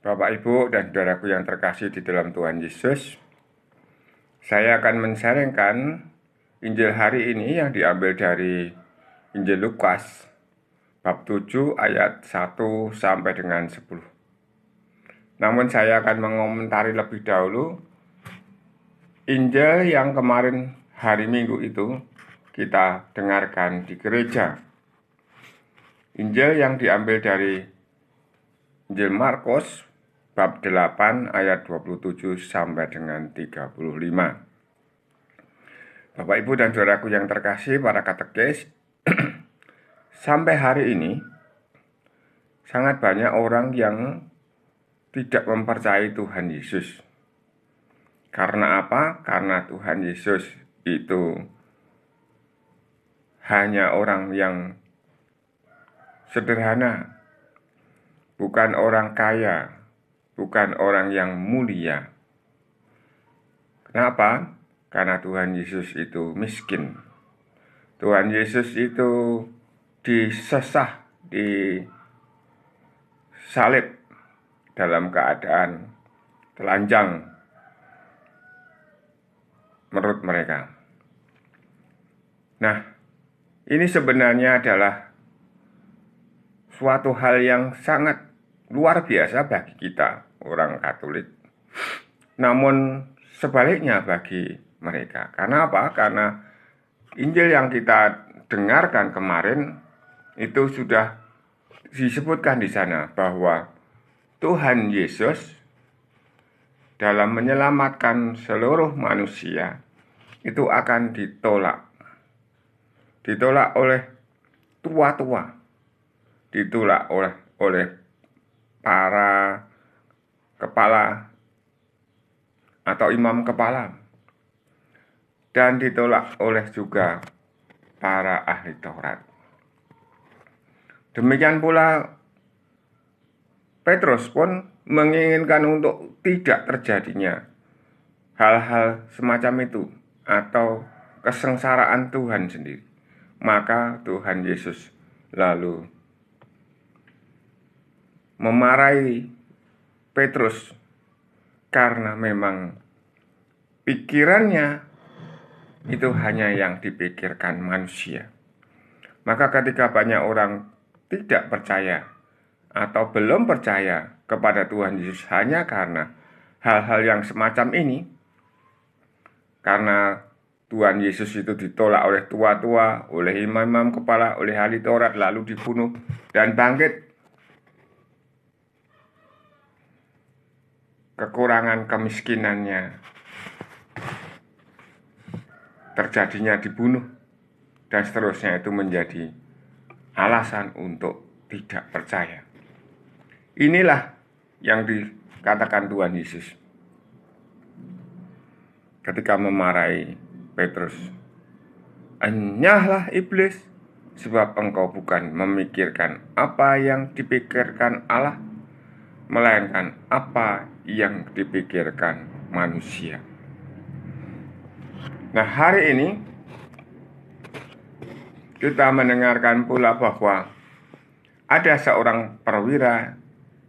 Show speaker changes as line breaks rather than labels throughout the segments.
Bapak, Ibu, dan saudaraku yang terkasih di dalam Tuhan Yesus, saya akan mensaringkan Injil hari ini yang diambil dari Injil Lukas, bab 7 ayat 1 sampai dengan 10. Namun saya akan mengomentari lebih dahulu Injil yang kemarin hari Minggu itu kita dengarkan di gereja. Injil yang diambil dari Injil Markus bab 8 ayat 27 sampai dengan 35. Bapak, Ibu, dan saudaraku yang terkasih, para katekis, sampai hari ini sangat banyak orang yang tidak mempercayai Tuhan Yesus. Karena apa? Karena Tuhan Yesus itu hanya orang yang sederhana, bukan orang kaya, bukan orang yang mulia. Kenapa? Karena Tuhan Yesus itu miskin. Tuhan Yesus itu disesah, disalib dalam keadaan telanjang menurut mereka. Nah, ini sebenarnya adalah suatu hal yang sangat luar biasa bagi kita, orang Katolik. Namun sebaliknya bagi mereka. Karena apa? Karena Injil yang kita dengarkan kemarin itu sudah disebutkan di sana bahwa Tuhan Yesus dalam menyelamatkan seluruh manusia itu akan ditolak. Ditolak oleh tua-tua, ditolak oleh para kepala atau imam kepala, dan ditolak oleh juga para ahli Taurat. Demikian pula Petrus pun menginginkan untuk tidak terjadinya hal-hal semacam itu atau kesengsaraan Tuhan sendiri. Maka Tuhan Yesus lalu memarahi Petrus karena memang pikirannya itu hanya yang dipikirkan manusia. Maka ketika banyak orang tidak percaya atau belum percaya kepada Tuhan Yesus hanya karena hal-hal yang semacam ini, karena Tuhan Yesus itu ditolak oleh tua-tua, oleh imam-imam kepala, oleh ahli Taurat, lalu dibunuh dan bangkit. Kekurangan kemiskinannya, terjadinya dibunuh, dan seterusnya itu menjadi alasan untuk tidak percaya. Inilah yang dikatakan Tuhan Yesus ketika memarahi Petrus. Enyahlah iblis, sebab engkau bukan memikirkan apa yang dipikirkan Allah, melainkan apa yang dipikirkan manusia. Nah, hari ini kita mendengarkan pula bahwa ada seorang perwira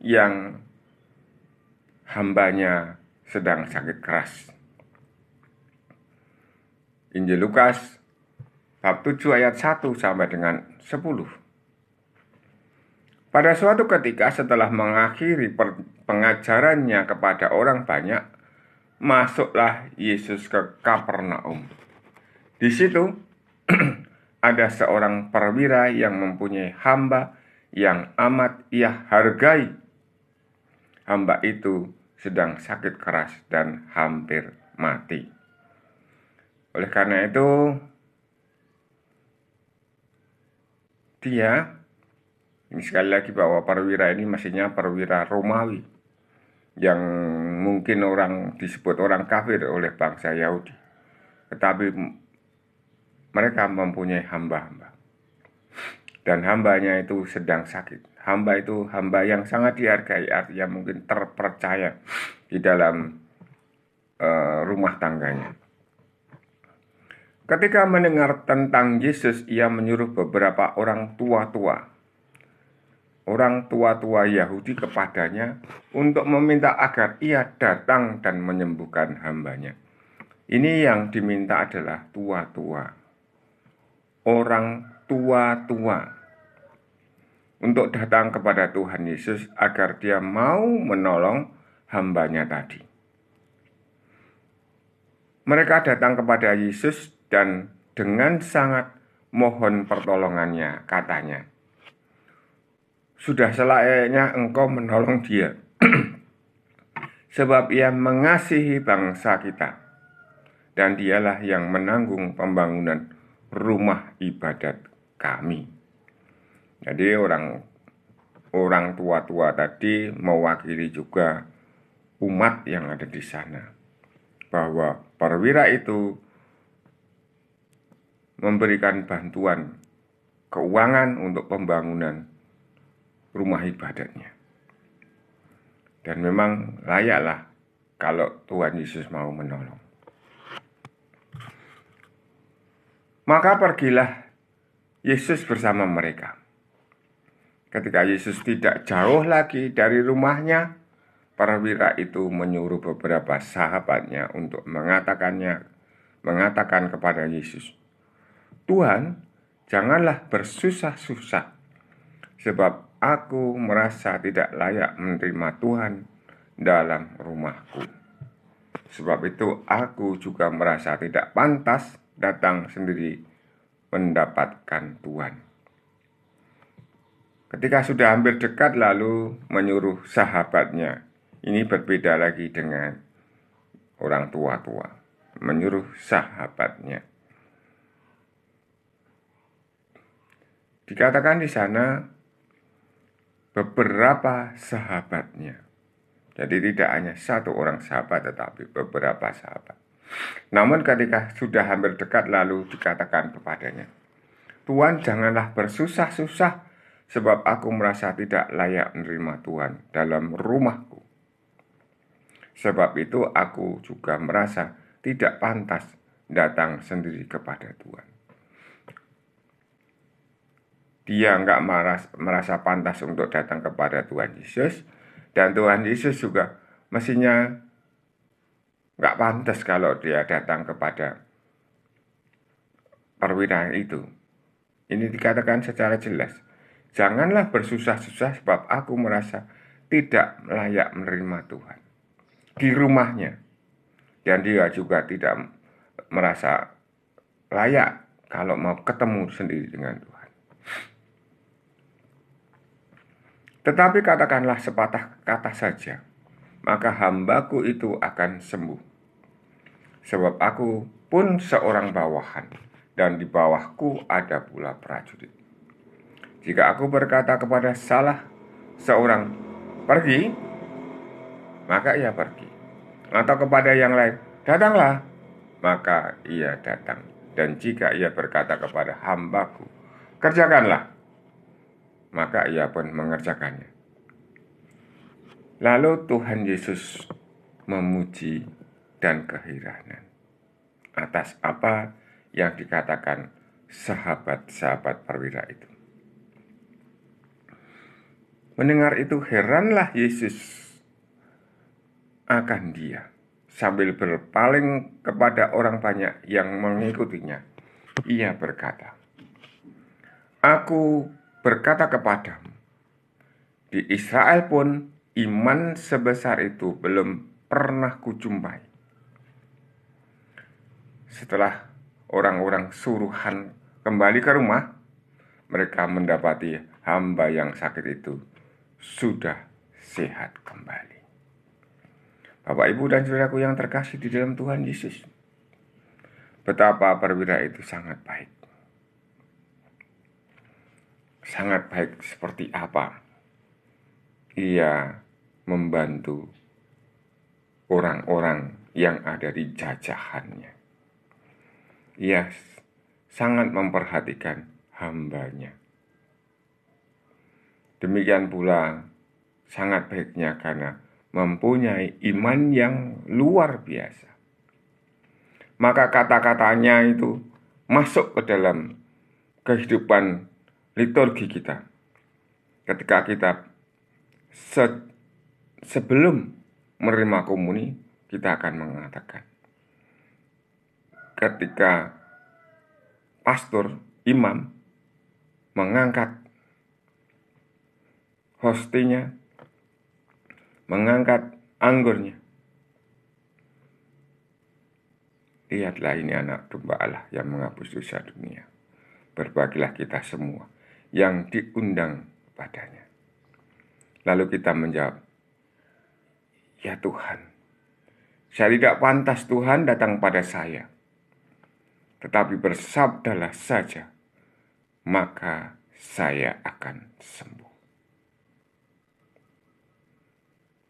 yang hambanya sedang sakit keras. Injil Lukas bab 7 ayat 1 sampai dengan 10. Pada suatu ketika setelah mengakhiri pengajarannya kepada orang banyak, masuklah Yesus ke Kapernaum. Di situ ada seorang perwira yang mempunyai hamba yang amat ia hargai. Hamba itu sedang sakit keras dan hampir mati. Oleh karena itu, ini sekali lagi bahwa perwira ini mestinya perwira Romawi, yang mungkin disebut orang kafir oleh bangsa Yahudi. Tetapi mereka mempunyai hamba-hamba, dan hambanya itu sedang sakit. Hamba itu hamba yang sangat dihargai, artinya mungkin terpercaya di dalam rumah tangganya. Ketika mendengar tentang Yesus, ia menyuruh beberapa orang tua-tua, orang tua-tua Yahudi kepadanya untuk meminta agar ia datang dan menyembuhkan hambanya. Ini yang diminta adalah tua-tua, orang tua-tua, untuk datang kepada Tuhan Yesus agar dia mau menolong hambanya tadi. Mereka datang kepada Yesus dan dengan sangat mohon pertolongannya, katanya, "Sudah selayaknya engkau menolong dia, sebab ia mengasihi bangsa kita, dan dialah yang menanggung pembangunan rumah ibadat kami." Jadi orang tua-tua tadi mewakili juga umat yang ada di sana, bahwa perwira itu memberikan bantuan keuangan untuk pembangunan rumah ibadatnya. Dan memang layaklah kalau Tuhan Yesus mau menolong. Maka pergilah Yesus bersama mereka. Ketika Yesus tidak jauh lagi dari rumahnya, perwira itu menyuruh beberapa sahabatnya untuk mengatakan kepada Yesus, "Tuhan, janganlah bersusah-susah, sebab aku merasa tidak layak menerima Tuhan dalam rumahku. Sebab itu aku juga merasa tidak pantas datang sendiri mendapatkan Tuhan." Ketika sudah hampir dekat, lalu menyuruh sahabatnya. Ini berbeda lagi dengan orang tua-tua. Menyuruh sahabatnya. Dikatakan di sana beberapa sahabatnya. Jadi tidak hanya satu orang sahabat, tetapi beberapa sahabat. Namun ketika sudah hampir dekat, lalu dikatakan kepadanya, "Tuhan, janganlah bersusah-susah, sebab aku merasa tidak layak menerima Tuhan dalam rumahku. Sebab itu aku juga merasa tidak pantas datang sendiri kepada Tuhan." Dia enggak merasa pantas untuk datang kepada Tuhan Yesus, dan Tuhan Yesus juga mestinya enggak pantas kalau dia datang kepada perwira itu. Ini dikatakan secara jelas, "Janganlah bersusah-susah, sebab aku merasa tidak layak menerima Tuhan di rumahnya." Dan dia juga tidak merasa layak kalau mau ketemu sendiri dengan Tuhan. Tetapi katakanlah sepatah kata saja, maka hambaku itu akan sembuh. Sebab aku pun seorang bawahan, dan di bawahku ada pula prajurit. Jika aku berkata kepada salah seorang, "Pergi," maka ia pergi. Atau kepada yang lain, "Datanglah," maka ia datang. Dan jika ia berkata kepada hambaku, "Kerjakanlah," maka ia pun mengerjakannya. Lalu Tuhan Yesus memuji dan keheranan atas apa yang dikatakan sahabat-sahabat perwira itu. Mendengar itu heranlah Yesus akan dia, sambil berpaling kepada orang banyak yang mengikutinya. Ia berkata, "Aku berkata kepadamu, di Israel pun iman sebesar itu belum pernah kujumpai." Setelah orang-orang suruhan kembali ke rumah, mereka mendapati hamba yang sakit itu sudah sehat kembali. Bapak, Ibu, dan saudaraku yang terkasih di dalam Tuhan Yesus, betapa perwira itu sangat baik. Sangat baik seperti apa ia membantu orang-orang yang ada di jajahannya. Ia sangat memperhatikan hambanya. Demikian pula sangat baiknya karena mempunyai iman yang luar biasa. Maka kata-katanya itu masuk ke dalam kehidupan liturgi kita. ketika kita sebelum menerima komuni, kita akan mengatakan, ketika pastor, imam mengangkat hostinya, mengangkat anggurnya, lihatlah ini anak domba Allah yang menghapus dosa dunia. Berbahagialah kita semua yang diundang padanya. Lalu kita menjawab, ya Tuhan, saya tidak pantas Tuhan datang pada saya, tetapi bersabdalah saja, maka saya akan sembuh.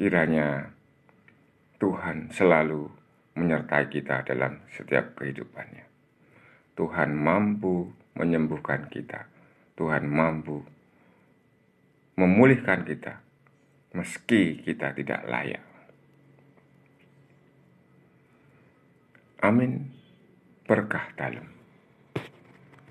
Kiranya Tuhan selalu menyertai kita dalam setiap kehidupannya. Tuhan mampu menyembuhkan kita. Tuhan mampu memulihkan kita meski kita tidak layak. Amin. Berkah dalam.